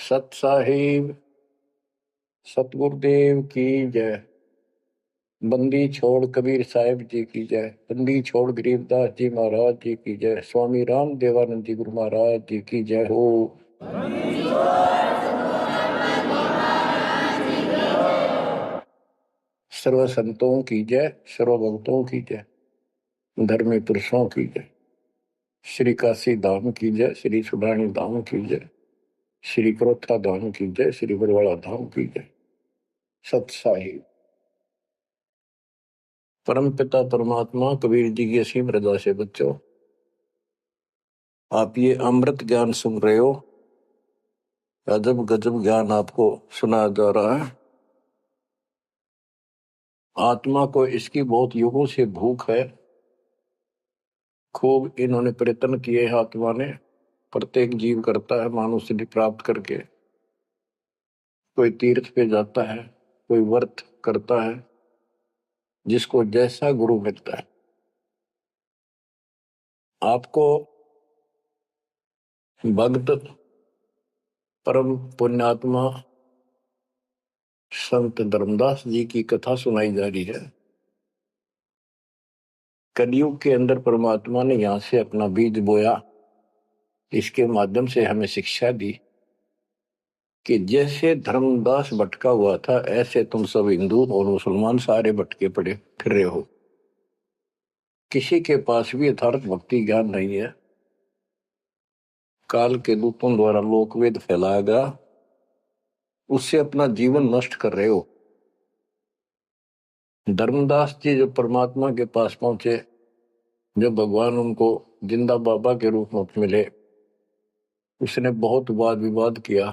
सत साहिब सतगुरुदेव की जय। बंदी छोड़ कबीर साहिब जी की जय। बंदी छोड़ गरीबदास जी महाराज जी की जय। स्वामी राम देवानंद जी गुरु महाराज जी की जय हो। सर्व संतों की जय, सर्व भक्तों की जय, धर्मी पुरुषों की जय। श्री काशी धाम की जय, श्री सुडानी धाम की जय, श्री क्रोथा धाम की जय, श्री बरवाड़ा धाम की जय। सत साहिब परम पिता परमात्मा कबीर जी की असीम रजा से बच्चों, आप ये अमृत ज्ञान सुन रहे हो। अजब गजब ज्ञान आपको सुनाया जा रहा है। आत्मा को इसकी बहुत युगों से भूख है। खूब इन्होंने प्रयत्न किए हैं आत्मा ने। प्रत्येक जीव करता है मानव सिद्धि प्राप्त करके। कोई तीर्थ पे जाता है, कोई व्रत करता है, जिसको जैसा गुरु मिलता है। आपको भक्त परम पुण्यात्मा संत धर्मदास जी की कथा सुनाई जा रही है। कलयुग के अंदर परमात्मा ने यहां से अपना बीज बोया। इसके माध्यम से हमें शिक्षा दी कि जैसे धर्मदास भटका हुआ था, ऐसे तुम सब हिंदू और मुसलमान सारे भटके पड़े फिर रहे हो। किसी के पास भी यथार्थ भक्ति ज्ञान नहीं है। काल के दूतों द्वारा लोकवेद फैलाया गया, उससे अपना जीवन नष्ट कर रहे हो। धर्मदास जी जब परमात्मा के पास पहुंचे, जब भगवान उनको जिंदा बाबा के रूप में मिले, उसने बहुत वाद विवाद किया।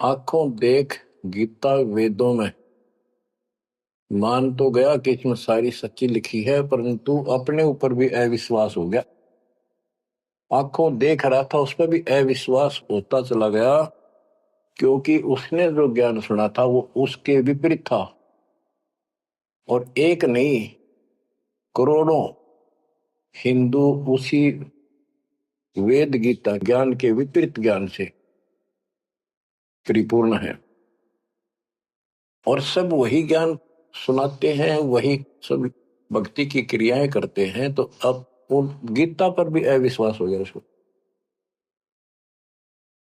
आंखों देख गीता वेदों में मान तो गया कि इसमें सारी सच्ची लिखी है, परंतु अपने ऊपर भी अविश्वास हो गया। आंखों देख रहा था, उस पर भी अविश्वास होता चला गया, क्योंकि उसने जो ज्ञान सुना था वो उसके विपरीत था। और एक नहीं, करोड़ों हिंदू उसी वेद गीता ज्ञान के विपरीत ज्ञान से परिपूर्ण है। और सब वही ज्ञान सुनाते हैं, वही सब भक्ति की क्रियाएं करते हैं। तो अब उन गीता पर भी अविश्वास हो गया उसको।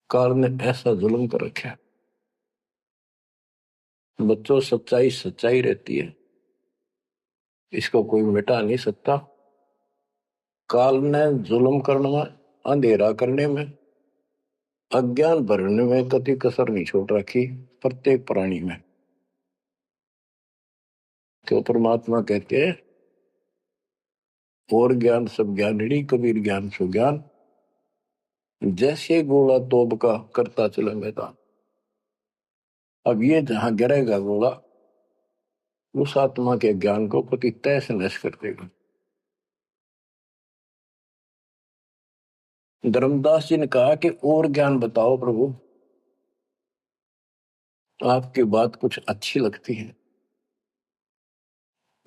काल ने ऐसा जुल्म कर रखा है। बच्चों, सच्चाई सच्चाई रहती है, इसको कोई मिटा नहीं सकता। काल ने जुल्म करने में, अंधेरा करने में, अज्ञान भरने में कति कसर नहीं छोड़ रखी प्रत्येक प्राणी में। तो परमात्मा कहते हैं, और ज्ञान सब ज्ञानड़ी कबीर ज्ञान सो ज्ञान, जैसे गोला तोब का करता चला मैदान। अब ये जहां गिरेगा गोला, उस आत्मा के ज्ञान को पति तैस नश कर देगा। धर्मदास जी ने कहा कि और ज्ञान बताओ प्रभु, आपकी बात कुछ अच्छी लगती है।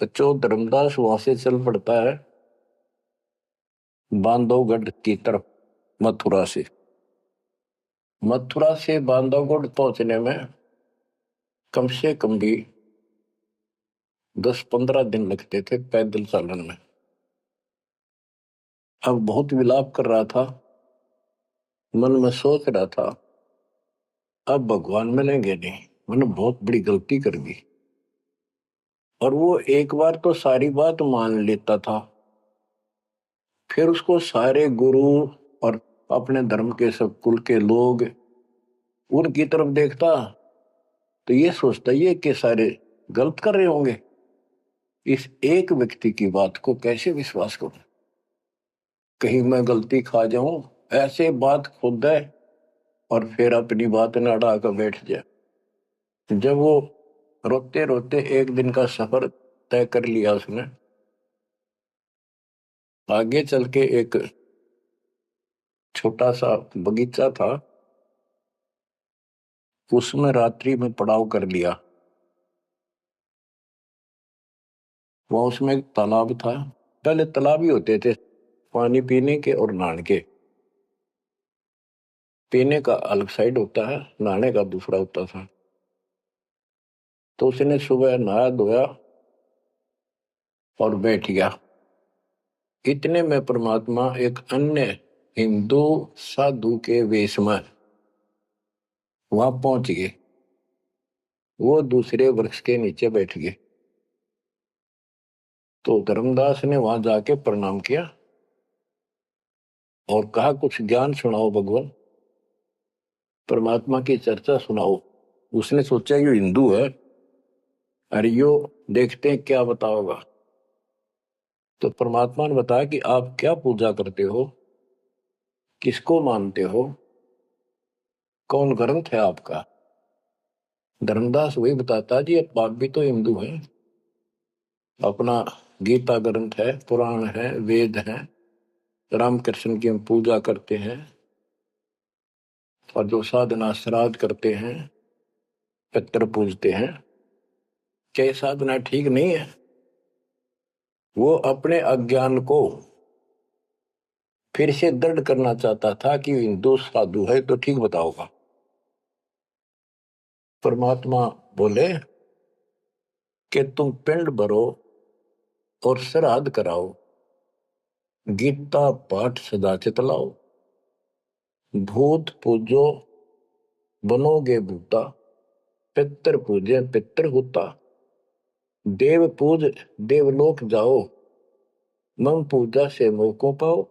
बच्चों, धर्मदास वहां से चल पड़ता है बांधवगढ़ की तरफ। मथुरा से बांधवगढ़ पहुंचने में कम से कम भी 10-15 दिन लगते थे पैदल चालन में। अब बहुत विलाप कर रहा था, मन में सोच रहा था, अब भगवान मिलेंगे नहीं, मैंने बहुत बड़ी गलती कर दी। और वो एक बार तो सारी बात मान लेता था, फिर उसको सारे गुरु और अपने धर्म के सब कुल के लोग उनकी तरफ देखता, तो ये सोचता ये कि सारे गलत कर रहे होंगे, इस एक व्यक्ति की बात को कैसे विश्वास करूं, कहीं मैं गलती खा जाऊं। ऐसे बात खुद है और फिर अपनी बात न अड़ा कर बैठ जाए। जब वो रोते रोते एक दिन का सफर तय कर लिया उसने, आगे चल के एक छोटा सा बगीचा था, उसमें रात्रि में पड़ाव कर लिया। वहां उसमें एक तालाब था। पहले तालाब ही होते थे पानी पीने के और नहाने के। पीने का अलग साइड होता है, नहाने का दूसरा होता था। तो उसने सुबह नहाया धोया और बैठ गया। इतने में परमात्मा एक अन्य हिंदू साधु के वेश में वहां पहुंच गए। वो दूसरे वृक्ष के नीचे बैठ गए। तो धर्मदास ने वहां जाके प्रणाम किया और कहा, कुछ ज्ञान सुनाओ भगवान, परमात्मा की चर्चा सुनाओ। उसने सोचा ये हिंदू है, अरे यो देखते हैं क्या बताओगा। तो परमात्मा ने बताया कि आप क्या पूजा करते हो, किसको मानते हो, कौन ग्रंथ है आपका। धर्मदास वही बताता जी, आप भी तो हिंदू हैं, अपना गीता ग्रंथ है, पुराण है, वेद है, रामकृष्ण की हम पूजा करते हैं, और जो साधना श्राद्ध करते हैं, पितर पूजते हैं, क्या ये साधना ठीक नहीं है। वो अपने अज्ञान को फिर से दृढ़ करना चाहता था कि हिंदू साधु है तो ठीक बताओगा। परमात्मा बोले कि तुम पिंड भरो और श्राद्ध कराओ, गीता पाठ सदा चितलाओ, भूत पूजो बनोगे भूता, पितर पूजे पितर होता, देव पूज देवलोक जाओ, मम पूजा से मोह को पाओ।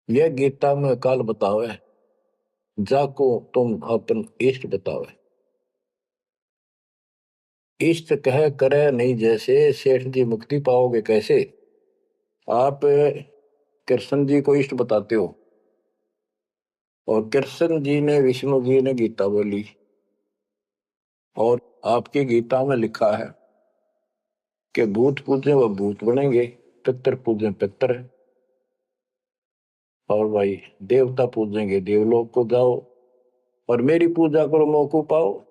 यह गीता में काल बतावे, जाको तुम अपन इष्ट बतावे। इष्ट कह करे नहीं जैसे, सेठ जी मुक्ति पाओगे कैसे। आप कृष्ण जी को इष्ट बताते हो, और कृष्ण जी ने विष्णु जी ने गीता बोली, और आपकी गीता में लिखा है कि भूत पूजे वो भूत बनेंगे, पितर पूजे पितर है, और भाई देवता पूजेंगे देवलोक को जाओ, और मेरी पूजा करो मौको पाओ।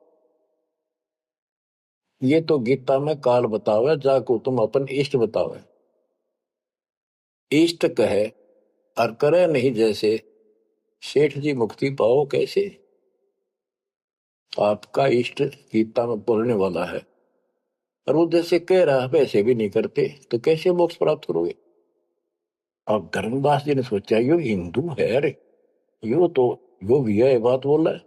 ये तो गीता में काल बतावे, जाको तुम अपन इष्ट बतावे। इष्ट कहे और करे नहीं जैसे, सेठ जी मुक्ति पाओ कैसे। आपका इष्ट गीता में बोलने वाला है, और वो जैसे कह रहा है वैसे भी नहीं करते, तो कैसे मोक्ष प्राप्त करोगे। अब धर्मदास जी ने सोचा यो हिंदू है, अरे यो तो यो भी है बात बोल रहा है।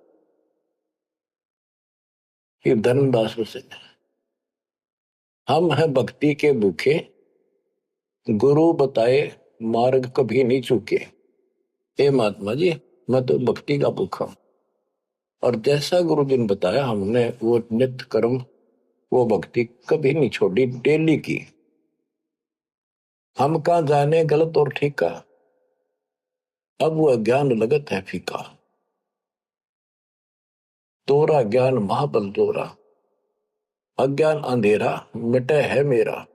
ये धर्मदास से हम हैं भक्ति के भूखे, गुरु बताए मार्ग कभी नहीं चूके। हे महात्मा जी, मैं तो भक्ति का भूखा हूं, और जैसा गुरु जी ने बताया हमने वो नित्य कर्म, वो भक्ति कभी नहीं छोड़ी, डेली की। हम कहा जाने गलत और ठीक का, अब वो ज्ञान लगत है फीका। तोरा ज्ञान महाबल तोरा, अज्ञान अंधेरा मिटे है मेरा।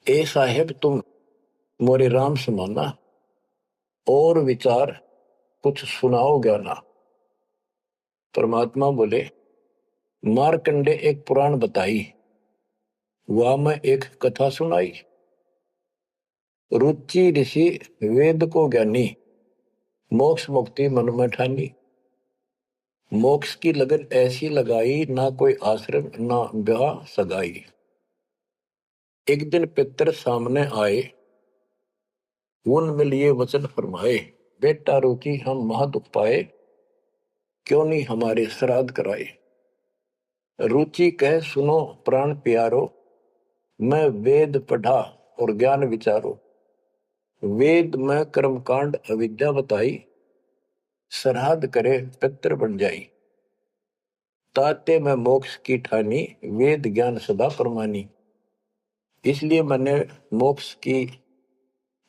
ए साहेब तुम मोरे राम समाना, और विचार कुछ सुनाओ ज्ञाना। परमात्मा बोले, मारकंडे एक पुराण बताई, वहां में एक कथा सुनाई। रुचि ऋषि वेद को ज्ञानी, मोक्ष मुक्ति मन में ठानी। मोक्ष की लगन ऐसी लगाई, ना कोई आश्रम ना ब्याह सगाई। एक दिन पितर सामने आए, उन मिलिए वचन फरमाए, बेटा रुचि हम महादुख पाए, क्यों नहीं हमारे श्राद्ध कराए। रुचि कह सुनो प्राण प्यारो, मैं वेद पढ़ा और ज्ञान विचारो। वेद में कर्मकांड अविद्या बताई, श्राद्ध करे पितर बन जाई। ताते में मोक्ष की ठानी, वेद ज्ञान सदा परमानी। इसलिए मैंने मोक्ष की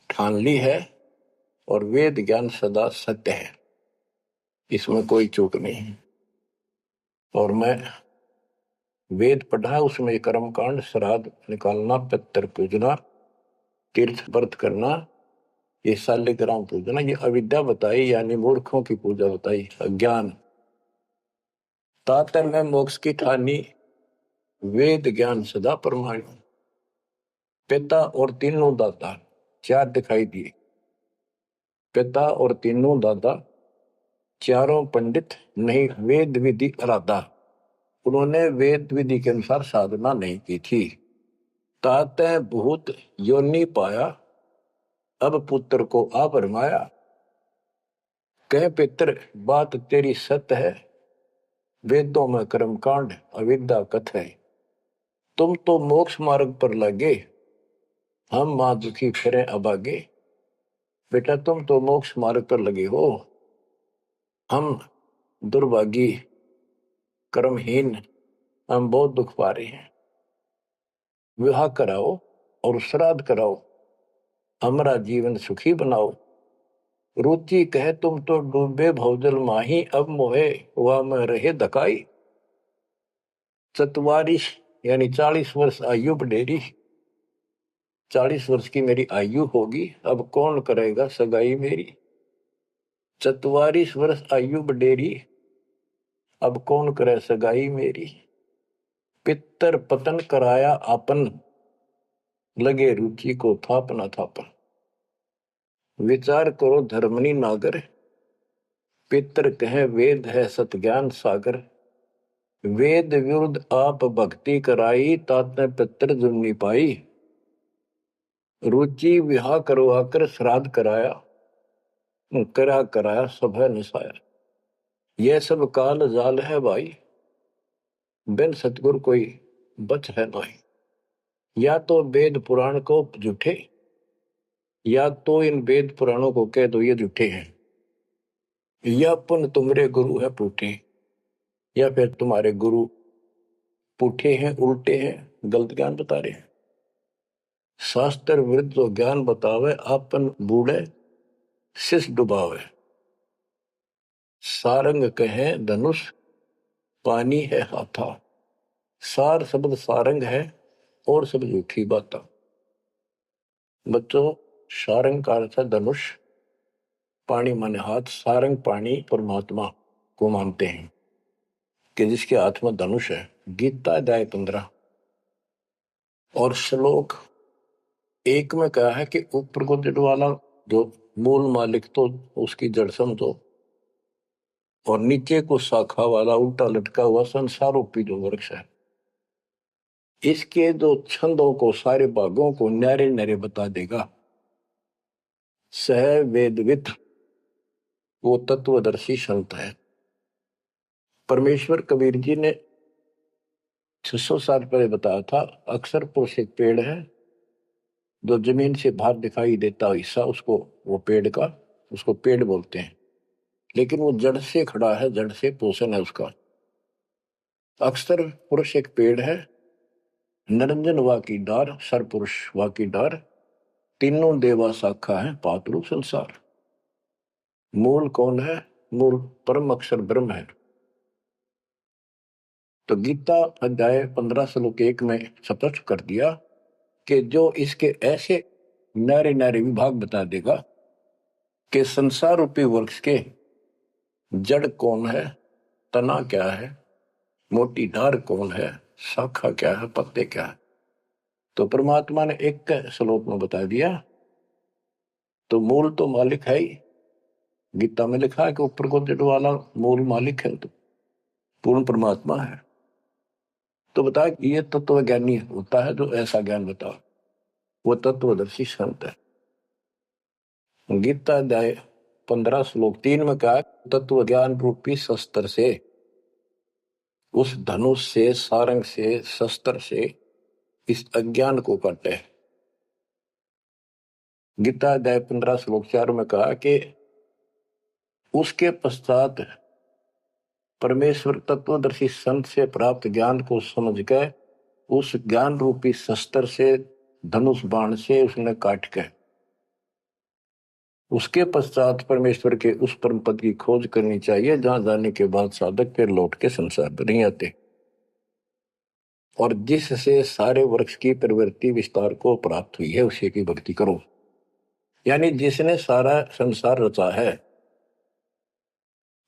ठान ली है, और वेद ज्ञान सदा सत्य है, इसमें कोई चूक नहीं है। और मैं वेद पढ़ा, उसमें कर्मकांड, श्राद्ध निकालना, पितर पूजना, तीर्थ व्रत करना, ये शालिग्राम पूजना, ये अविद्या बताई, यानी मूर्खों की पूजा बताई, अज्ञान। तातर में मोक्ष की ठानी, वेद ज्ञान सदा परमाणु। पिता और तीनों दाता चार दिखाई दिए, पिता और तीनों दादा, चारों पंडित नहीं वेद विधि अराधा। उन्होंने वेद विधि के अनुसार साधना नहीं की थी। ताते भूत योनि पाया, अब पुत्र को आ भरमाया। कह पितर बात तेरी सत्य है, वेदों में कर्मकांड अविद्या कथ है। तुम तो मोक्ष मार्ग पर लगे, हम मां दुखी फिरे अभागे। बेटा तुम तो मोक्ष मार्ग पर लगे हो, हम दुर्भागी कर्महीन, हम बहुत दुख पा रहे हैं। विवाह कराओ और श्राद्ध कराओ, हमारा जीवन सुखी बनाओ। रुचि कहे तुम तो डूबे भवजल माही, अब मोहे हुआ में रहे धकाई। 44 यानी 40 वर्ष आयु बढ़ेरी, 40 वर्ष की मेरी आयु होगी, अब कौन करेगा सगाई मेरी। 44 वर्ष आयु बढ़ेरी, अब कौन करे सगाई मेरी। पितर पतन कराया आपन, लगे रुचि को थापना थापन। विचार करो धर्मनी नागर, पितर कहे वेद है सत ज्ञान सागर। वेद विरुद्ध आप भक्ति कराई, ताते पितर जुन्नी पाई। रुचि विवाह करवाकर श्राद्ध कराया, कराया सब है निसाया। यह सब काल जाल है भाई, बिन सतगुर कोई बच है नहीं। या तो वेद पुराण को झूठे, या तो इन वेद पुराणों को कह दो ये झूठे हैं, या पुन तुम्हारे गुरु है पूठे, या फिर तुम्हारे गुरु पूठे हैं, उल्टे हैं, गलत ज्ञान बता रहे हैं। शास्त्र विरुद्ध जो ज्ञान बतावे, आपन बूढ़े शिष डुबावे। सारंग कहे धनुष, पानी है हाथा। सार शब्द सारंग है और सब झूठी बात। बच्चों सारंग का अर्थ है धनुष, पानी माने हाथ। सारंग पानी परमात्मा को मानते हैं कि जिसके हाथ में धनुष है। गीता अध्याय 15 और श्लोक 1 में कहा है कि ऊपर को जड़ वाला जो मूल मालिक तो उसकी जड़ समझो, और नीचे को शाखा वाला उल्टा लटका हुआ संसार रूपी जो वृक्ष है, इसके जो छंदों को सारे भागों को न्यारे न्यारे बता देगा। सह वेदविद वो तत्वदर्शी संत है। परमेश्वर कबीर जी ने 600 साल पहले बताया था, अक्सर पुरुष एक पेड़ है जो जमीन से बाहर दिखाई देता हिस्सा, उसको वो पेड़ का उसको पेड़ बोलते हैं, लेकिन वो जड़ से खड़ा है, जड़ से पोषण है उसका। अक्सर पुरुष एक पेड़ है, निरंजन वा की डार, सर पुरुष वा की डार, तीनों देवा शाखा है, पातरू संसार। मूल कौन है? मूल परम अक्षर ब्रह्म है। तो गीता अध्याय 15 श्लोक 1 में स्पष्ट कर दिया कि जो इसके ऐसे नारे नारे विभाग बता देगा कि संसार रूपी वृक्ष के जड़ कौन है, तना क्या है, मोटी डार कौन है, शाखा क्या है, पत्ते क्या है, तो परमात्मा ने एक श्लोक में बता दिया। तो मूल तो मालिक है ही। गीता में लिखा है कि ऊपर को जड़ वाला मूल मालिक है, तो पूर्ण परमात्मा है। तो बता ये तत्व ज्ञानी होता है जो ऐसा ज्ञान बता, वो तत्वदर्शी संत है। गीता अध्याय 15 श्लोक 3 में कहा, तत्व ज्ञान रूपी शस्त्र से, उस धनुष से, सारंग से, शस्त्र से इस अज्ञान को काटे। गीता अध्याय 15 श्लोक 4 में कहा कि उसके पश्चात परमेश्वर तत्वदर्शी संत से प्राप्त ज्ञान को समझ के उस ज्ञान रूपी शस्त्र से, धनुष बाण से उसने काट के, उसके पश्चात परमेश्वर के उस परम पद की खोज करनी चाहिए जहां जाने के बाद साधक फिर लौट के संसार पर नहीं आते, और जिससे सारे वृक्ष की प्रवृत्ति विस्तार को प्राप्त हुई है उसी की भक्ति करो। यानी जिसने सारा संसार रचा है।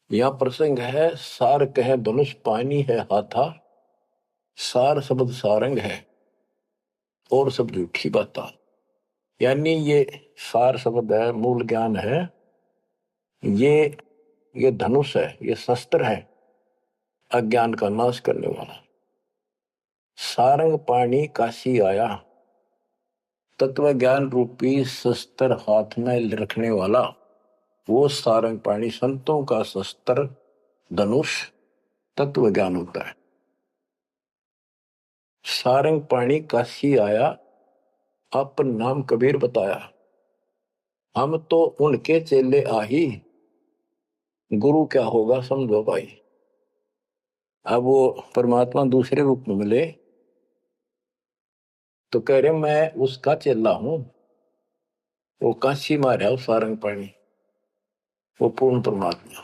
यह प्रसंग है, सार कहे धनुष, पानी है हाथा, सार शब्द सारंग है और सब झूठी बात। यानी ये सार शब्द है, मूल ज्ञान है, ये धनुष है, ये शस्त्र है अज्ञान का नाश करने वाला। सारंग पाणी काशी आया, तत्व ज्ञान रूपी शस्त्र हाथ में रखने वाला वो सारंग पाणी, संतों का शस्त्र धनुष तत्व ज्ञान होता है। सारंग पाणी काशी आया, अपन नाम कबीर बताया। हम तो उनके चेले आही, गुरु क्या होगा समझो भाई। अब वो परमात्मा दूसरे रूप में मिले तो कह रहे मैं उसका चेला हूं। वो काशी मारा वो सारंग पाणी, वो पूर्ण परमात्मा,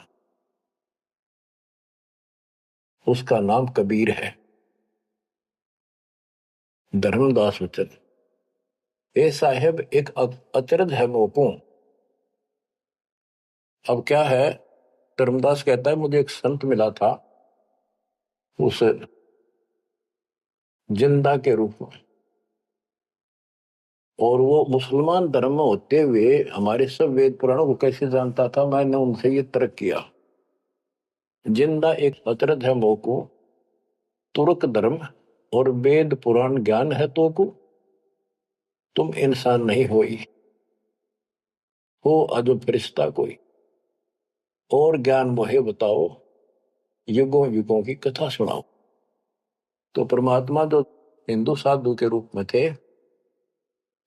उसका नाम कबीर है। धर्मदास वचन ए साहेब एक अचरज है मोको। अब क्या है, धर्मदास कहता है मुझे एक संत मिला था उस जिंदा के रूप में, और वो मुसलमान धर्म में होते हुए हमारे सब वेद पुराणों को कैसे जानता था। मैंने उनसे ये तर्क किया, जिंदा एक अचरज है मोको, तुर्क धर्म और वेद पुराण ज्ञान है तो को, तुम इंसान नहीं हो अजब फरिश्ता कोई, और ज्ञान मोहे बताओ, युगों युगों की कथा सुनाओ। तो परमात्मा जो हिंदू साधु के रूप में थे,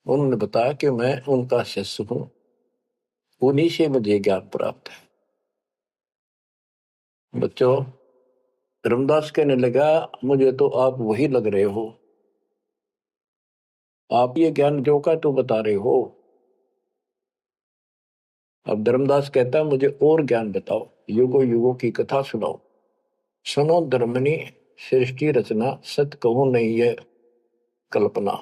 उन्होंने बताया कि मैं उनका शिष्य हूं, उन्हीं से मुझे ज्ञान प्राप्त है। बच्चों, धर्मदास कहने लगा मुझे तो आप वही लग रहे हो, आप ये ज्ञान जो का तो बता रहे हो। अब धर्मदास कहता है मुझे और ज्ञान बताओ, युगों युगों की कथा सुनाओ। सुनो धर्मनी सृष्टि रचना, सत कहूं नहीं है कल्पना।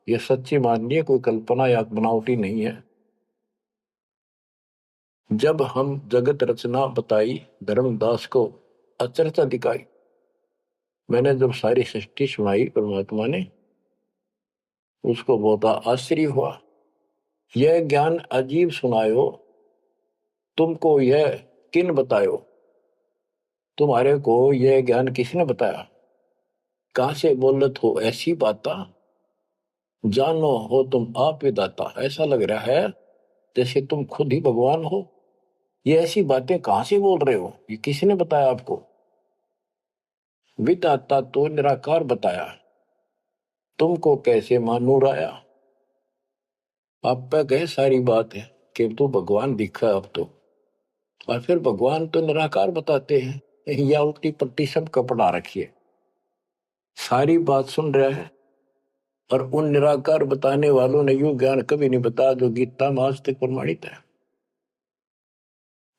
ये सच्ची मानिए, कोई कल्पना या बनावटी नहीं है। जब हम जगत रचना बताई, धर्मदास को अचरता दिखाई। मैंने जब सारी सृष्टि सुनाई परमात्मा ने, उसको बहुत आश्चर्य हुआ। यह ज्ञान अजीब सुनायो, तुमको यह किन बतायो। तुम्हारे को यह ज्ञान किसने बताया, कहां से बोलत हो ऐसी बात, जानो हो तुम आप विदाता। ऐसा लग रहा है जैसे तुम खुद ही भगवान हो। ये ऐसी बातें कहां से बोल रहे हो, ये किसने बताया आपको। विदाता तो निराकार बताया, तुमको कैसे मानूर आया। आप पे कहे सारी बात है कि तो भगवान दिखा अब तो, और फिर भगवान तो निराकार बताते हैं, या उल्टी पट्टी सब कपड़ा रखिए। सारी बात सुन रहा है, और उन निराकार बताने वालों ने यूं ज्ञान कभी नहीं बताया जो गीता में आज तक प्रमाणित है।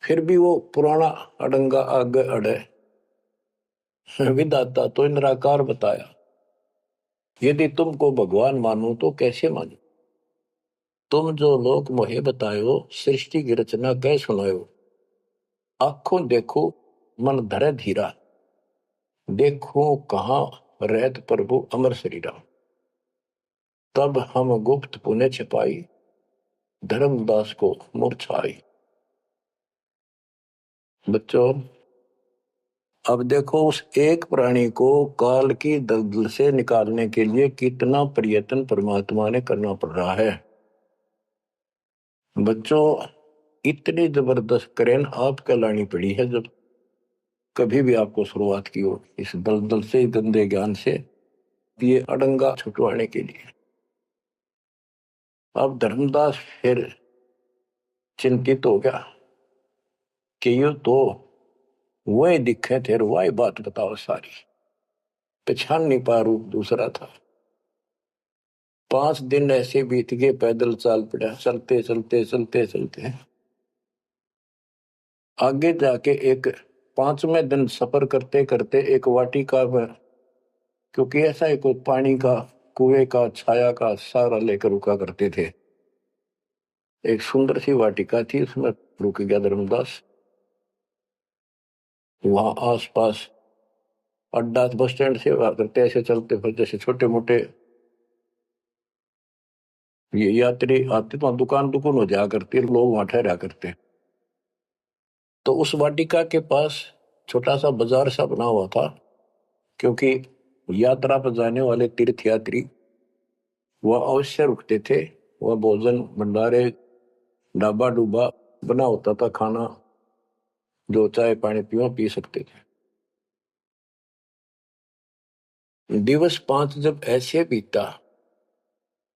फिर भी वो पुराना अडंगा आगे अड़े, विदाता तो निराकार बताया। यदि तुमको भगवान मानो तो कैसे मानो। तुम जो लोग मोहे बतायो, सृष्टि की रचना कह सुनायो। आंखों देखो मन धरे धीरा, देखो कहाँ रहत प्रभु अमर शरीरा। तब हम गुप्त पुण्य छिपाई, धर्मदास को मूर्छाई। बच्चों, अब देखो उस एक प्राणी को काल की दलदल से निकालने के लिए कितना प्रयत्न परमात्मा ने करना पड़ रहा है। बच्चों, इतनी जबरदस्त करेन आपका लानी पड़ी है जब कभी भी आपको शुरुआत की हो इस दलदल से, गंदे ज्ञान से, ये अड़ंगा छुटवाने के लिए। अब धर्मदास फिर चिंतित हो गया कि ये तो वही दिखे थे, वही बात बताओ सारी, पहचान नहीं पा, रूप दूसरा था। 5 दिन ऐसे बीत गए, पैदल चाल पड़ा, चलते चलते चलते चलते आगे जाके एक 5वें दिन सफर करते करते एक वाटिका में, क्योंकि ऐसा एक पानी का कुएं का छाया का सहारा लेकर रुका करते थे, एक सुंदर सी वाटिका थी, उसमें रुक गया धर्मदास। वहां आसपास अड्डा, बस स्टैंड से करते ऐसे चलते फिर जैसे छोटे मोटे ये यात्री आते तो दुकान दुकान हो जाया करती, लोग वहां ठहरा करते। तो उस वाटिका के पास छोटा सा बाजार सा बना हुआ था, क्योंकि यात्रा पर जाने वाले तीर्थ यात्री वह अवश्य रुकते थे। वह भोजन भंडारे ढाबा डूबा बना होता था, खाना जो चाय पानी पी सकते थे। दिवस 5 जब ऐसे बीता,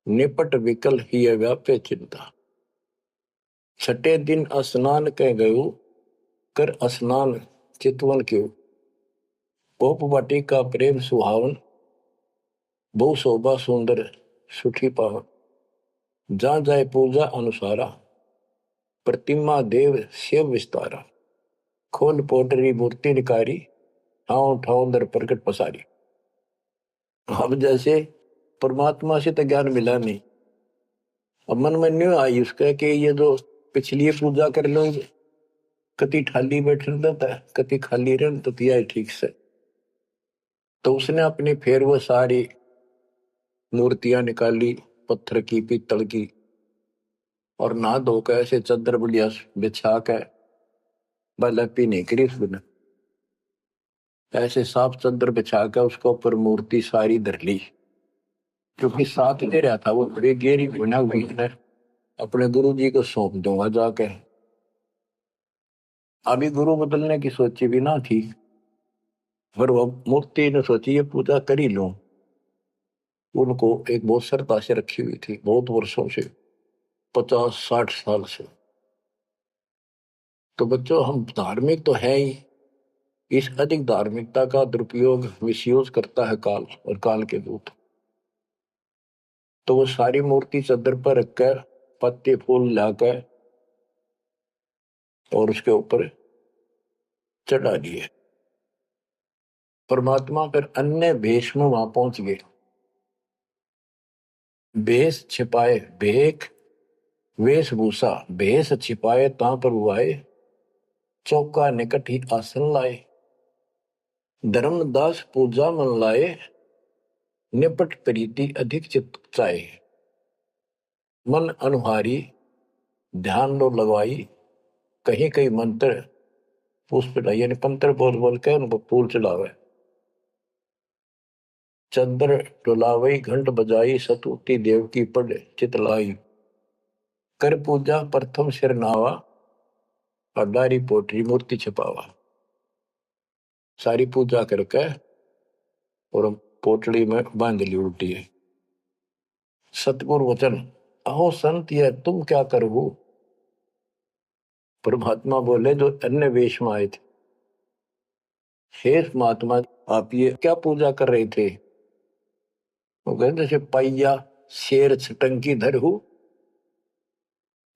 निपट विकल ही व्याप्य चिंता। छठे दिन स्नान कह गयो, कर स्नान चितवन क्यों। पोप वाटिका प्रेम सुहावन, बहु शोभा सुंदर सुठी पावन। जहाँ जाए पूजा अनुसारा, प्रतिमा देव शिव विस्तारा। खोल पोटरी मूर्ति निकारी, ठाव ठाव दर प्रकट पसारी। अब जैसे परमात्मा से तो ज्ञान मिला नहीं, अब मन में नहीं आई उसका कि ये जो पिछली पूजा कर लो, कति खाली बैठ रहता है, कति खाली रहन तो दिया है ठीक से। तो उसने अपनी फिर वो सारी मूर्तियां निकाली, पत्थर की पीतल की, और नहा धोकर ऐसे चद्दर बढ़िया बिछा के बलपी नहीं करी उसने, ऐसे साफ चद्दर बिछा के उसके ऊपर मूर्ति सारी धर ली। क्योंकि साथ दे रहा था वो बड़ी गहरी बना हुई है, अपने गुरु जी को सौंप दूंगा जाके। अभी गुरु बदलने की सोची भी ना थी, पर वो मूर्ति ने सोची ये पूजा कर ही लूं। उनको एक बहुत श्रद्धा से रखी हुई थी, बहुत वर्षों से, 50-60 साल से। तो बच्चों, हम धार्मिक तो है ही, इस अधिक धार्मिकता का दुरुपयोग मिसयूज करता है काल और काल के दूत। तो वो सारी मूर्ति चद्दर पर रखकर पत्ते फूल लाकर और उसके ऊपर चढ़ा दिए। परमात्मा फिर अन्य भेष में वहां पहुंच गए। भेष छिपाए भेख, वेशभूषा भेष छिपाए ता प्रभु आए। चौका निकट ही आसन लाए, धर्मदास पूजा मन लाए। निपट प्रीति अधिक चित चाहे, मन अनुहारी ध्यान लो लगवाई। कहीं कहीं मंत्र पुष्प यानी मंत्र बोल बोल के उनको फूल चढ़ावे। चंद्र डुलावई घंट बजाई, सतुति देव की पढ़ चितलाई। कर पूजा प्रथम सिर नावा, अडारी पोटरी मूर्ति छिपावा। सारी पूजा करके और पोटली में बांध ली उल्टी है। सतगुरु वचन, अहो संत ये तुम क्या करो। परमात्मा बोले जो अन्य वेश में आए थे, शेष महात्मा आप ये क्या पूजा कर रहे थे। वो कहते जैसे पैया शेर छटंकी धर हूं।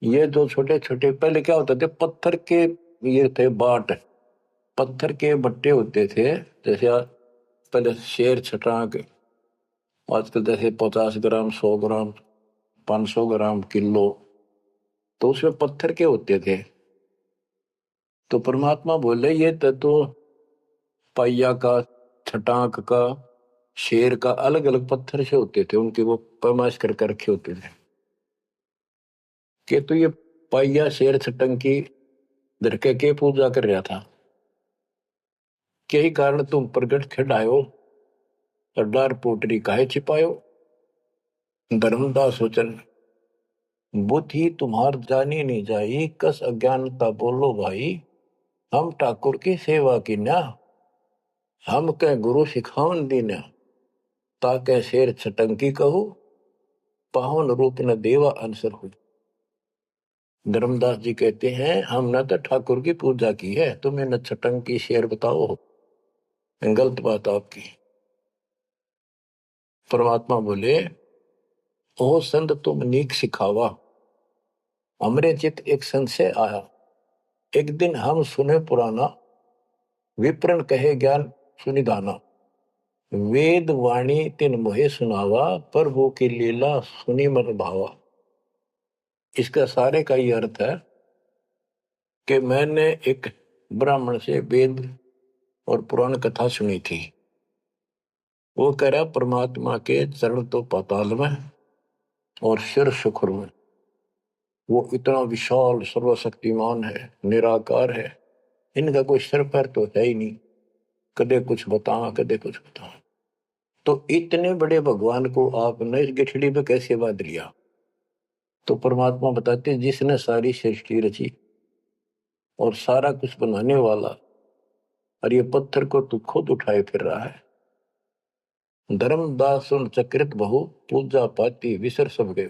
ये जो छोटे छोटे पहले क्या होते थे, पत्थर के ये थे बाट, पत्थर के बट्टे होते थे। जैसे पहले शेर छटांक, आजकल जैसे 50 ग्राम 100 ग्राम 500 ग्राम किलो, तो उसमें पत्थर के होते थे। तो परमात्मा बोले ये तो पैया का, छटांक का, शेर का अलग अलग पत्थर से होते थे, उनके वो पैमाइश करके रखे होते थे। कि तो ये पैया शेर छटंकी धरके के पूजा कर रहा था। कई कारण तुम प्रगट खिड़ायो, सरदार पोटरी काहे छिपायो। धर्मदास वचन, बुद्धि तुम्हार जानी नहीं जाई। कस अज्ञानता बोलो भाई, हम ठाकुर की सेवा की ना। हम कह गुरु सिखावन दीना, ताके शेर छटंकी कहू। पावन रूप न देवा आंसर हो। धर्मदास जी कहते हैं हमने तो ठाकुर की पूजा की है, तुम्हें न छटंकी शेर बताओ, गलत बात आपकी। परमात्मा बोले, ओ संत तुम नीक सिखावा। हमरे चित एक संशय आया, एक दिन हम सुने पुराना। विप्रन कहे ज्ञान सुनिधाना। वेद वाणी तिन मोहे सुनावा, प्रभु की लीला सुनी मन भावा। इसका सारे का ये अर्थ है कि मैंने एक ब्राह्मण से वेद और पुराण कथा सुनी थी। वो कह रहा परमात्मा के चरण तो पाताल में और सिर सुखर में। वो इतना विशाल सर्वशक्तिमान है, निराकार है, इनका कोई सिर पैर तो है ही नहीं, कदे कुछ बताओ कदे कुछ बताओ। तो इतने बड़े भगवान को आपने इस गठड़ी में कैसे बांध लिया? तो परमात्मा बताते हैं जिसने सारी सृष्टि रची और सारा कुछ बनाने वाला, और ये पत्थर को तू खुद उठाए फिर रहा है। धर्मदास उन चक्रित बहु पूजा पाती विसर सब गए,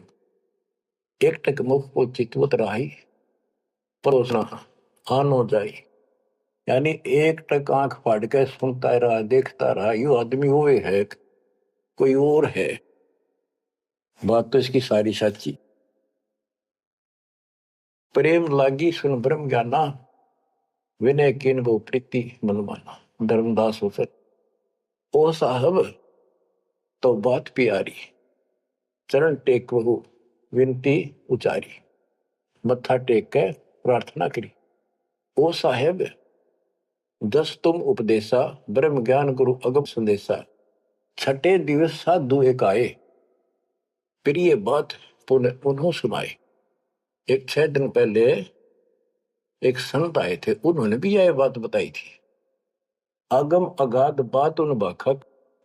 एक टक मुख को चितवत रही परोसना आनो जाई। यानी एक टक आंख फाड़ के सुनता रहा देखता रहा, यो आदमी वो है कोई और है। बात तो इसकी सारी सच्ची। प्रेम लागी सुन ब्रह्म ज्ञाना, विनय किन वो प्रीति मन माना। धर्मदास हो सर ओ साहब तो बात प्यारी, चरण टेक बहु विनती उचारी। मत्था टेक के प्रार्थना करी। ओ साहेब दस तुम उपदेशा, ब्रह्म ज्ञान गुरु अगम संदेशा। छठे दिवस साधु एक आए, प्रिय बात पुनः सुनाए। एक 6 दिन पहले एक संत आए थे, उन्होंने भी यह बात बताई थी। आगम अगाध बात उन बाखा,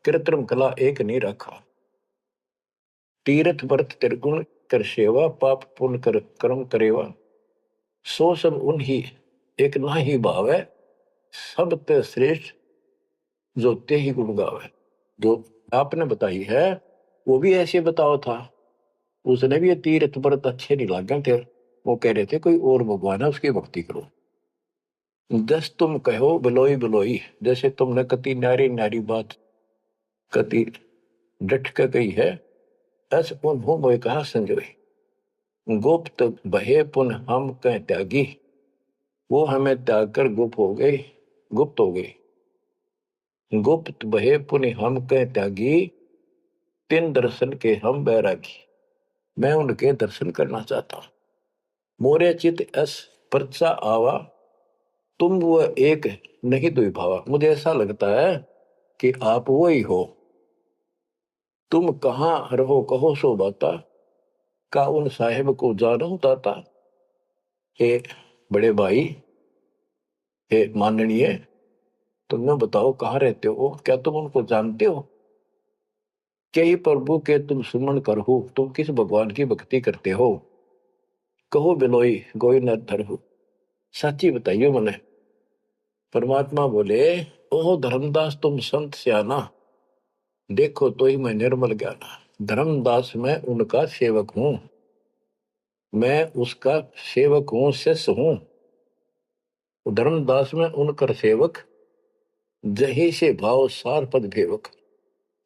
कृत्रिम कला एक नहीं रखा। तीर्थ व्रत त्रिगुण कर सेवा, पाप पुण्य कर कर्म करेवा। सो सब उन्हीं एक ना ही भाव है, सब ते श्रेष्ठ जो ते ही गुण गावे। जो आपने बताई है वो भी ऐसे बताओ था। उसने भी ये तीर्थ व्रत अच्छे नहीं लगे थे, वो कह रहे थे कोई और भगवान है उसकी भक्ति करो। जस तुम कहो बिलोई बिलोई, जैसे तुमने कति नारी नारी बात कति डट के कही है, ऐसे उन्हों मोए कहा संजोई। गुप्त बहे पुन हम कह त्यागी, वो हमें त्याग कर गुप्त हो गए, गुप्त हो गए। गुप्त बहे पुन हम कह त्यागी, तिन दर्शन के हम बैरागी। मैं उनके दर्शन करना चाहता हूं। मोरे चित अस परचा आवा, तुम वो एक नहीं दुई भावा। मुझे ऐसा लगता है कि आप वो ही हो। तुम कहाँ रहो कहो सो बाता, का उन साहेब को जानो दाता। हे बड़े भाई, हे माननीय, तुमने बताओ कहाँ रहते हो, क्या तुम उनको जानते हो? क्या ही प्रभु के तुम सुमन कर हो, तुम किस भगवान की भक्ति करते हो? कहो बिलोई गोई न धरहु, सच्ची बताइयो मने। परमात्मा बोले ओह धर्मदास तुम संत सियाना, देखो तो ही मैं निर्मल ज्ञाना। धर्मदास मैं उनका सेवक हूं, मैं उसका सेवक हूं, शिष्य हूं। धर्मदास में उनकर सेवक, जही से भाव सार पद भेवक।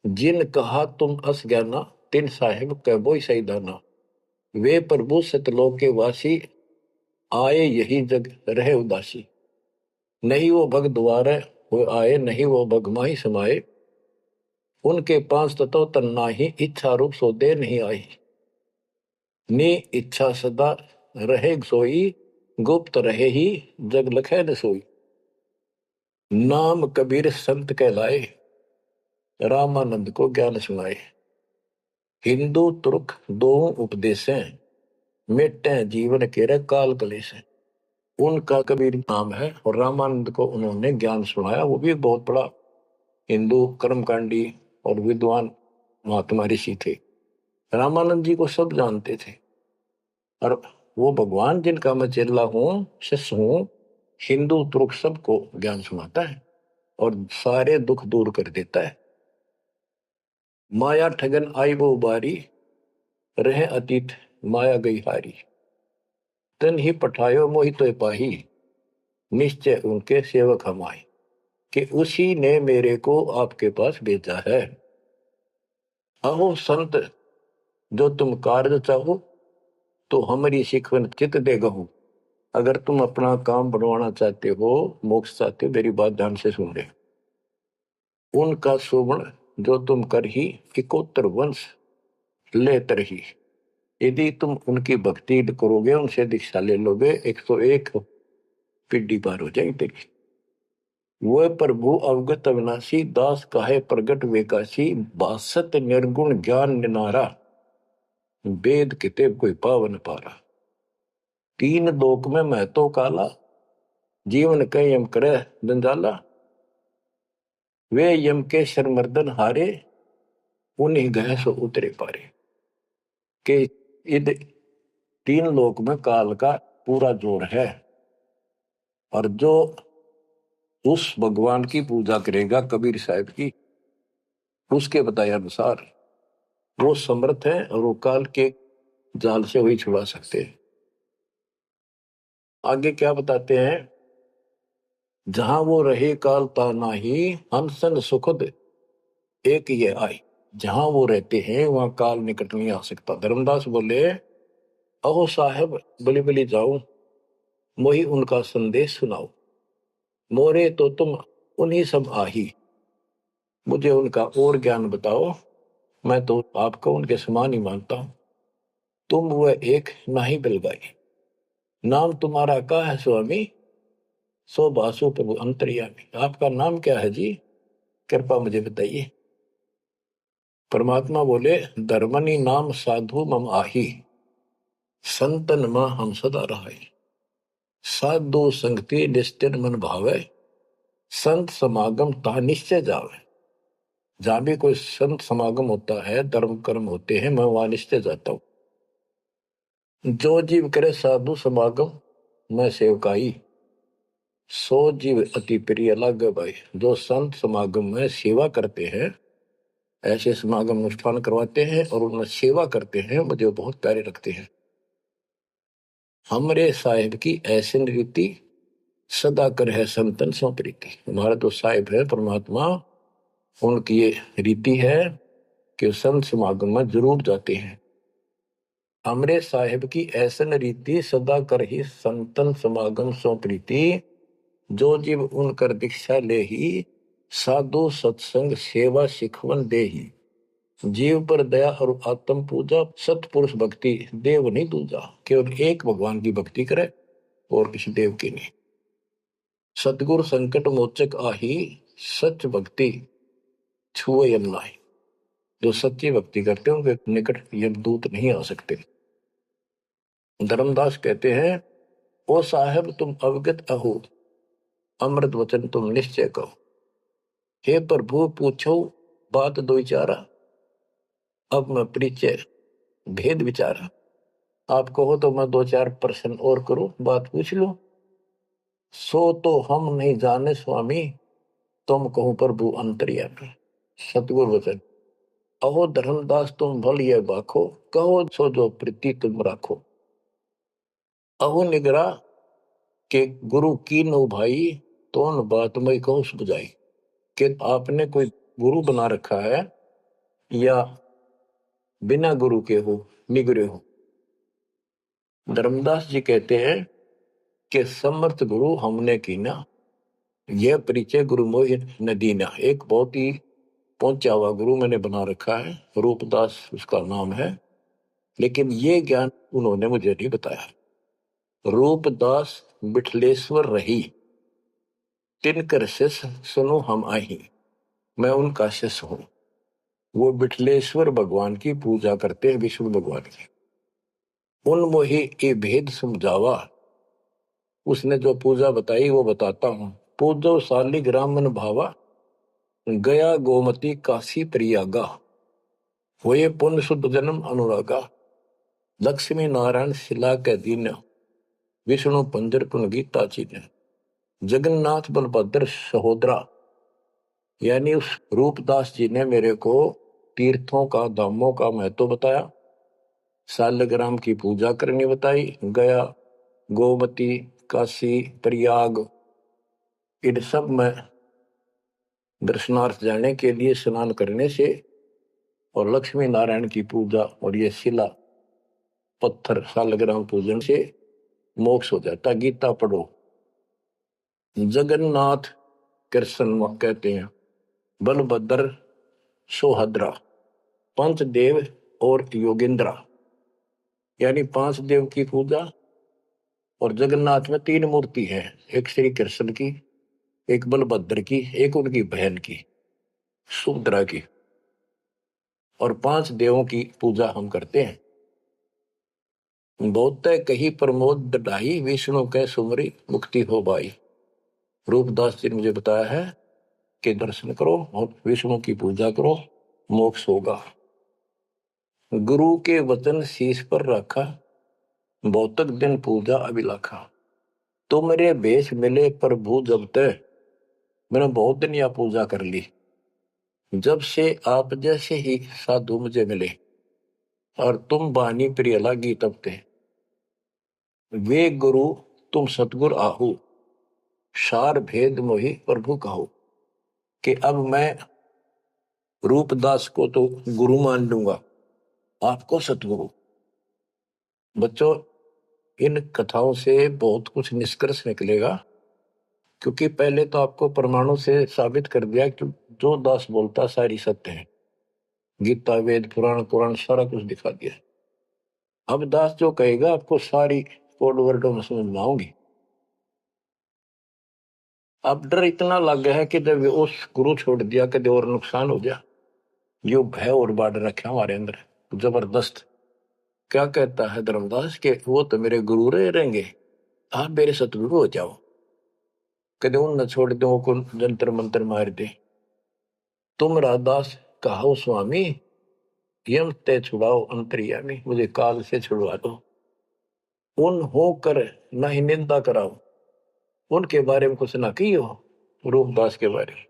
जिन कहा तुम अस ज्ञाना, तिन साहेब कह बोई सही दाना। वे प्रभु सतलोक के वासी, आए यही जग रहे उदासी। नहीं वो भग द्वारे हो आए, नहीं वो भग माही समाये। उनके 5 तत्व तन नाही, इच्छा रूप सो दे नहीं आई। नी इच्छा सदा रहे सोई, गुप्त रहे ही जग लखे न सोई। नाम कबीर संत कहलाए, रामानंद को ज्ञान सुनाए। हिंदू तुर्क दो उपदेशें, मिटे जीवन के काल कलेश। उनका कबीर नाम है और रामानंद को उन्होंने ज्ञान सुनाया। वो भी एक बहुत बड़ा हिंदू कर्मकांडी और विद्वान महात्मा ऋषि थे। रामानंद जी को सब जानते थे और वो भगवान जिनका मैं चेला हूं, शिष्य हूं, हिंदू तुर्क सबको ज्ञान सुनाता है और सारे दुख दूर कर देता है। माया ठगन आई वो बारी, रहे अतीत माया गई हारी। तन ही पठायो मोहि तो पाही, निश्चय उनके सेवक हम आए। कि उसी ने मेरे को आपके पास भेजा है। अहो संत जो तुम कार्य चाहो, तो हमारी शिकवन चित दे गहू। अगर तुम अपना काम बढ़वाना चाहते हो, मोक्ष चाहते हो, मेरी बात ध्यान से सुन ले। उनका सुवर्ण जो तुम कर ही, इकोत्तर वंश ले तरही। यदि तुम उनकी भक्ति करोगे, उनसे दीक्षा ले लोगे, 101 पीढ़ी पार हो जाएगी तेरी। वो प्रभु अवगत अविनाशी, दास काहे प्रगट वेकाशी। बासत निर्गुण ज्ञान निनारा, वेद किते कोई पावन पारा। 3 लोक में मैं तो काला, जीवन कई यम करे जंजाला, वे यम के शरमर्दन हारे, उन्हीं गए सो उतरे पारे। के इध तीन लोक में काल का पूरा जोर है, और जो उस भगवान की पूजा करेगा कबीर साहब की, उसके बताए अनुसार वो समर्थ है और वो काल के जाल से वही छुड़ा सकते हैं। आगे क्या बताते हैं, जहां वो रहे काल ता नाही, हंसन सुखद एक ये आई। जहां वो रहते हैं वहां काल निकट नहीं आ सकता। धर्मदास बोले, अहो साहब बलि बलि जाओ, मोही उनका संदेश सुनाओ, मोरे तो तुम उन्हीं सब आही, मुझे उनका और ज्ञान बताओ, मैं तो आपको उनके समान ही मानता हूं। तुम वह एक नाही बिलगाई, नाम तुम्हारा का है स्वामी, सो बासु प्रभु अंतर्यामी। आपका नाम क्या है जी, कृपा मुझे बताइए। परमात्मा बोले, धर्मनि नाम साधु मम आही, संतन मां हम सदा रहाई। साधु संगति निस्तिर मन भावे, संत समागम ता निश्चय जावे। जहां भी कोई संत समागम होता है, धर्म कर्म होते हैं, मैं वहां निश्चय जाता हूं। जो जीव करे साधु समागम मैं सेवकाई, सो जीव अति प्रिय लागे भाई। जो संत समागम में सेवा करते हैं, ऐसे समागम अनुष्ठान करवाते हैं और उनमें सेवा करते हैं, मुझे बहुत प्यारे लगते हैं। हमरे साहिब की ऐसी रीति, सदा कर है संतन सो प्रीति। हमारा जो साहिब है परमात्मा, उनकी ये रीति है कि संत समागम में जरूर जाते हैं। हमरे साहिब की ऐसन रीति, सदा कर ही संतन समागम सो प्रीति। जो जीव उनकर दीक्षा ले ही, साधु सत्संग सेवा सिखवन दे ही। जीव पर दया और आत्म पूजा, सतपुरुष भक्ति देव नहीं दूजा। केवल एक भगवान की भक्ति करे और किसी देव की नहीं। सतगुरु संकट मोचक आही, सच भक्ति छुए यम नाही। जो सच्ची भक्ति करते हैं उनके निकट यमदूत नहीं आ सकते। धर्मदास कहते हैं, ओ साहेब तुम अवगत अहो, अमृत वचन तुम निश्चय कहो। हे प्रभु पूछो बात दो विचारा, अब मैं परिचय भेद विचारा। आप कहो तो मैं दो चार प्रश्न और करूं, बात पूछ लो। सो तो हम नहीं जाने स्वामी, तुम कहो प्रभु अंतर्यामी। सतगुरु वचन, अहो धर्मदास तुम भल ये बाखो, कहो सो जो प्रीति तुम राखो। अहो निगरा के गुरु की नो भाई, तो न बात में कहो बुझाई। कि आपने कोई गुरु बना रखा है या बिना गुरु के हो, निगरे हो। धर्मदास जी कहते हैं कि समर्थ गुरु हमने कीना, यह परिचय गुरु मोहि न दीना। एक बहुत ही पहुंचा हुआ गुरु मैंने बना रखा है, रूपदास उसका नाम है, लेकिन ये ज्ञान उन्होंने मुझे नहीं बताया। रूपदास बिठलेश्वर रही, तिनकर शिष्य सुनो हम आही। मैं उनका शिष्य हूं। वो बिठलेश्वर भगवान की पूजा करते हैं, विष्णु भगवान की। उन मोहि ये भेद समझावा, उसने जो पूजा बताई वो बताता हूं। पूजो शालिग्राम मन भावा, गया गोमती काशी प्रयागा। होए पुण्य शुद्ध जन्म अनुरागा, लक्ष्मी नारायण शिला के दीन, विष्णु पंजर पुन गीता चीन। जगन्नाथ बलभद्र सहोदरा, यानी उस रूपदास जी ने मेरे को तीर्थों का, धामों का महत्व बताया, शालिग्राम की पूजा करनी बताई, गया गोमती काशी प्रयाग इन सब में दर्शनार्थ जाने के लिए स्नान करने से, और लक्ष्मी नारायण की पूजा और ये शिला पत्थर शालिग्राम पूजन से मोक्ष हो जाता। गीता पढ़ो। जगन्नाथ कृष्ण कहते हैं, बलभद्र सोहद्रा, पंचदेव और योगेंद्रा, यानी पांच देव की पूजा। और जगन्नाथ में तीन मूर्ति है, एक श्री कृष्ण की, एक बलभद्र की, एक उनकी बहन की सुभद्रा की, और पांच देवों की पूजा हम करते हैं। बहुत कही प्रमोद ढाई, विष्णु के सुमरी मुक्ति हो भाई। रूपदास जी ने मुझे बताया है कि दर्शन करो और विष्णु की पूजा करो, मोक्ष होगा। गुरु के वचन शीश पर रखा, बहुतक दिन पूजा अभिलाखा। तो मेरे भेष मिले प्रभु जब तक, मैंने बहुत दिन यह पूजा कर ली। जब से आप जैसे ही साधु मुझे मिले और तुम बानी प्रिय लागी तब ते, वे गुरु तुम सतगुर आहू, सार भेद मोहि प्रभु कहो। कि अब मैं रूपदास को तो गुरु मान लूंगा, आपको सतगुरु। बच्चों, इन कथाओं से बहुत कुछ निष्कर्ष निकलेगा, क्योंकि पहले तो आपको प्रमाणों से साबित कर दिया कि जो दास बोलता सारी सत्य है। गीता, वेद, पुराण, कुरान सारा कुछ दिखा दिया। अब दास जो कहेगा आपको सारी कोड वर्डों में समझ में आऊंगी। अब डर इतना लग गया है कि जब उस गुरु छोड़ दिया कभी और नुकसान हो गया, यो भय और बाढ़ रखा हमारे अंदर जबरदस्त। क्या कहता है धर्मदास के वो तो मेरे गुरु रहेंगे, आप मेरे सतगुरु हो जाओ। कदे उन न छोड़ दो को जंतर मंत्र मार दे। तुम राधास कहो स्वामी, यम ते छुड़ाओ अंतर्यामी, मुझे काल से छुड़वा दो। उन हो कर न ही निंदा कराओ, उनके बारे में कुछ ना कियो। रूपदास के बारे में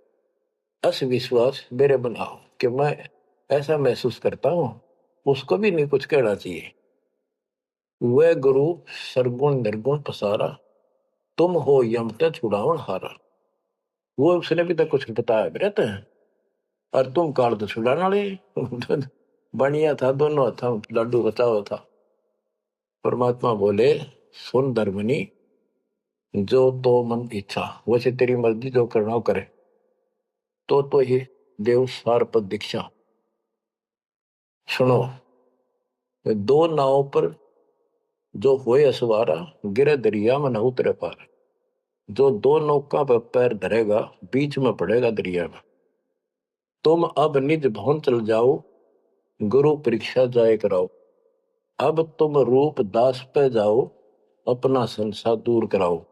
अस विश्वास मेरे बनाओ कि मैं ऐसा महसूस करता हूं, उसको भी नहीं कुछ कहना चाहिए। वह गुरु सरगुण निर्गुण पसारा, तुम हो यम ते छुड़ावन हारा। वो उसने भी तो कुछ बताया भी रहता है, और तुम काल तो छुड़ाने वाले। बढ़िया था, दोनों था, लड्डू बचाओ था। परमात्मा बोले सुन धर्मनी, जो तो मन इच्छा, वैसे तेरी मर्जी जो करना हो करे। तो ही देव सार पद दीक्षा। सुनो, दो नावों पर जो होए असवारा, गिरे दरिया में न उतरे पार। जो दो नौका पर पैर धरेगा, बीच में पड़ेगा दरिया में। तुम अब निज भवन चल जाओ, गुरु परीक्षा जाए कराओ। अब तुम रूप दास पे जाओ, अपना संसार दूर कराओ।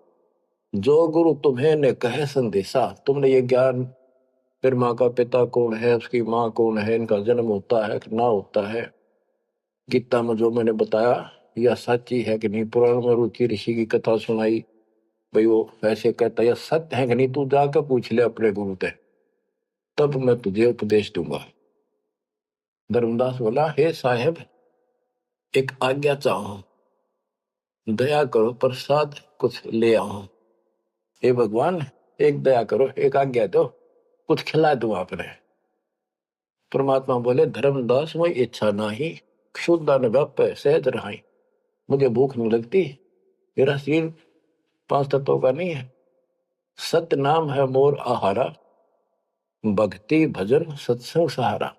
जो गुरु तुम्हें ने कहे संदेशा, तुमने ये ज्ञान फिर माँ का पिता कौन है, उसकी माँ कौन है, इनका जन्म होता है कि ना होता है, गीता में जो मैंने बताया यह सच्ची है कि नहीं, पुराण में रुचि ऋषि की कथा सुनाई, भाई वो ऐसे कहता यह सत्य है कि नहीं, तू जाकर पूछ ले अपने गुरु से, तब मैं तुझे उपदेश दूंगा। धर्मदास बोला, हे साहेब एक आज्ञा चाहूं, दया करो प्रसाद कुछ ले आऊं। हे भगवान एक दया करो, एक आज्ञा दो, कुछ खिला दूं आपने। परमात्मा बोले, धर्मदास वही इच्छा नाही, क्षुद्र व्याप सहज रहाई। मुझे भूख नहीं लगती, मेरा शरीर 5 तत्वों का नहीं है। सत्य नाम है मोर आहारा, भक्ति भजन सत्संग सहारा।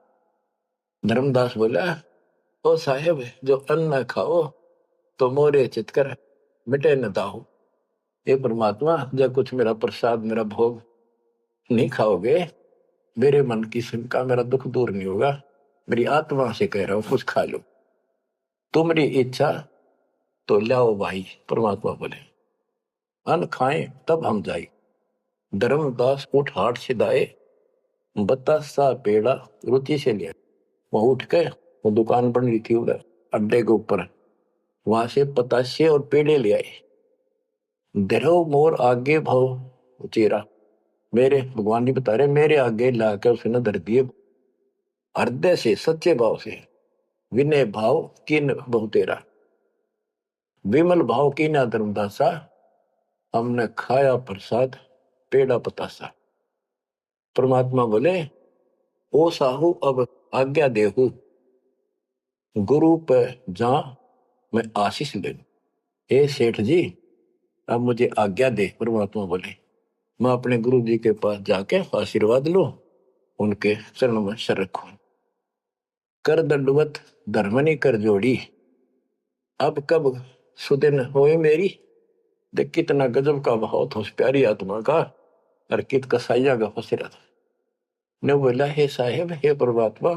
धर्मदास बोला, ओ साहेब जो अन्न खाओ तो मोरे चितकर मिटे न दाहो। ये परमात्मा जब कुछ मेरा प्रसाद मेरा भोग नहीं खाओगे, मेरे मन की शंका, मेरा दुख दूर नहीं होगा। मेरी आत्मा से कह रहा हूं कुछ खा लो, तुम्हारी इच्छा तो लाओ भाई। परमात्मा बोले अन्न खाएं तब हम जाए। धर्मदास उठ हाट से दाए, बतासा पेड़ा रुचि से लिया। वहां उठ के, वो दुकान बन रही थी उधर अड्डे के ऊपर, वहां से पतासे और पेड़े ले आए। धरो मोर आगे भाव चेरा, मेरे भगवान जी बता रहे मेरे आगे लाकर उसने धर दिए, हृदय से सच्चे भाव से। विनय भाव किन बहु तेरा, विमल भाव की ना धर्मदासा, हमने खाया प्रसाद पेड़ा पतासा। परमात्मा बोले, ओ साहू अब आज्ञा देहू, गुरु पर जा मैं आशीष ले। हे सेठ जी अब मुझे आज्ञा दे। परमात्मा बोले, मैं अपने गुरु जी के पास जाके आशीर्वाद लो, उनके चरणों में सर रखूं। कर दंडवत धर्मनी कर जोड़ी, अब कब सुदिन होए मेरी। देख कितना गजब का भाव था उस प्यारी आत्मा का, और कित कसाइया का फंसेरा था। ने बोला, हे साहेब हे परमात्मा,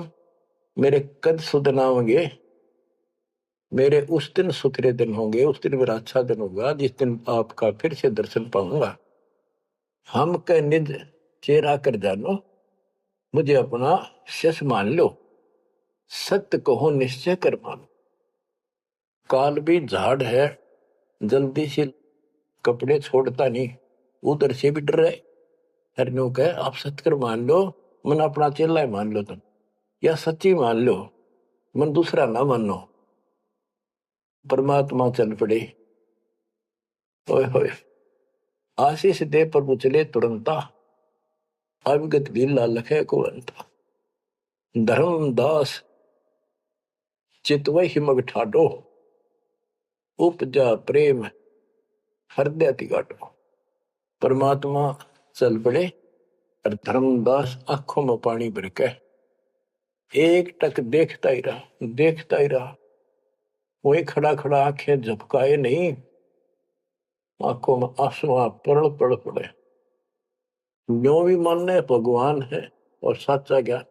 मेरे कद सुदना होंगे, मेरे उस दिन सुथरे दिन होंगे, उस दिन मेरा अच्छा दिन होगा जिस दिन आपका फिर से दर्शन पाऊंगा। हम के निज चेहरा कर जानो, मुझे अपना शिष्य मान लो, सत्य कहो निश्चय कर मानो। काल भी झाड़ है, जल्दी से कपड़े छोड़ता नहीं, उधर से भी डर रहे। हरनू कहे आप सत्य कर मान लो, मन अपना चेला मान लो तुम, या सच्ची मान लो, मन दूसरा ना मानो। परमात्मा चल पड़े। ओए होए, आशीष दे प्रभु चले तुरंता, अविगत लीला लखे को अंता। धर्मदास चितवै हिमग ठाडो, उपजा प्रेम हृदय तिगाटो। परमात्मा चल पड़े और धर्मदास आंखों में पानी भर के एक टक देखता ही रहा, देखता ही रहा। वही खड़ा खड़ा आंखें झपकाए नहीं, आंखों में आंसू पड़ पड़ पड़े। जो भी मानने भगवान है और सच्चा ज्ञान,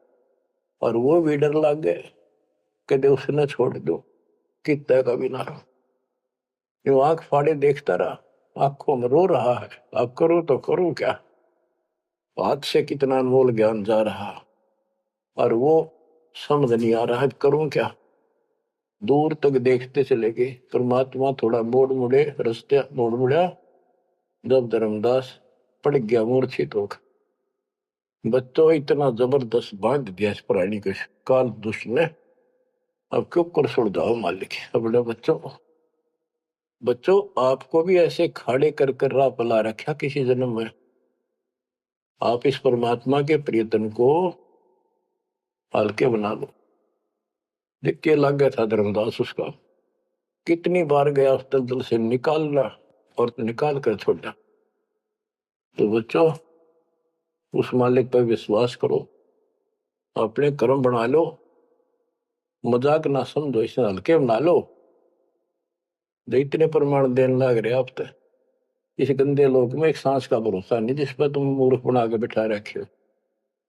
और वो भी डर लग गए कदे उसने छोड़ दो, कितना का भी ना रहो। जो आंख फाड़े देखता रहा, आंखों में रो रहा है, अब करो तो करूं क्या, हाथ से कितना अनमोल ज्ञान जा रहा, और वो समझ नहीं आ रहा है करूं क्या। दूर तक देखते चले गए। परमात्मा थोड़ा मोड़ मुड़े, रास्ते मोड़ मुड़ा, जब धर्मदास पड़ गया मूर्छित होकर। बच्चों इतना जबरदस्त बांध दिया इस प्राणी के काल दुष्ट ने, अब क्यों कर छोड़ जाओ मालिक अपने बच्चों। बच्चों आपको भी ऐसे खाड़े कर कर राह पला रखा किसी जन्म में। आप इस परमात्मा के प्रियतन को हल्के बना लो। देख के लग गया था धर्मदास उसका, कितनी बार गया उस दलदल से निकालना और निकाल कर छोड़ा। तो बच्चों उस मालिक पर विश्वास करो, अपने कर्म बना लो, मजाक ना समझो, इसे हल्के बना लो। इतने प्रमाण देने लग रहे आप तो इस गंदे लोक में एक सांस का भरोसा नहीं जिस पर तुम मूर्ख बना के बिठा रखे हो।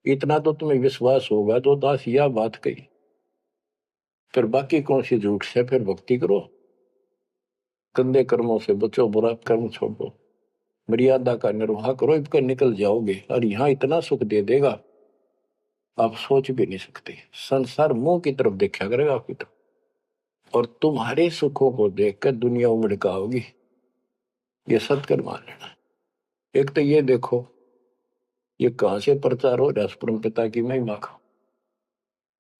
इतना तो तुम्हें विश्वास होगा तो दास यह बात कही, फिर बाकी कौन सी झूठ से फिर भक्ति करो। गंदे कर्मों से बचो, बुरा कर्म छोड़ो, मर्यादा का निर्वाह करो, इसका निकल जाओगे। और यहाँ इतना सुख दे देगा आप सोच भी नहीं सकते। संसार मुंह की तरफ देखा करेगा आपकी तरफ, और तुम्हारे सुखों को देखकर दुनिया उमड़का होगी। ये सत्कर मान लेना। एक तो ये देखो ये कहां से प्रचार हो रहा है परम पिता की महिमा का।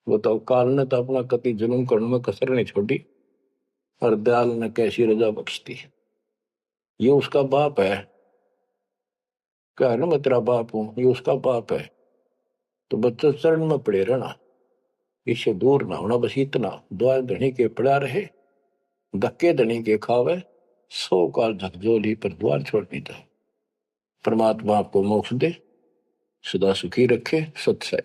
बताओ, काल ने तो अपना कति जुल्म करने में कसर नहीं छोड़ी, और दयाल ने कैसी रजा बख्शती है। ये उसका बाप है, क्या है ना, मैं तेरा बाप हूं, ये उसका बाप है। तो बच्चों चरण में पड़े रहना, इससे दूर ना होना। बस इतना, द्वार धनी के पड़ा रहे, धक्के धनी के खावे, 100 काल झकझोली पर द्वार छोड़नी था। परमात्मा आपको मोक्ष दे, सदा सुखी रखे। सत्सय।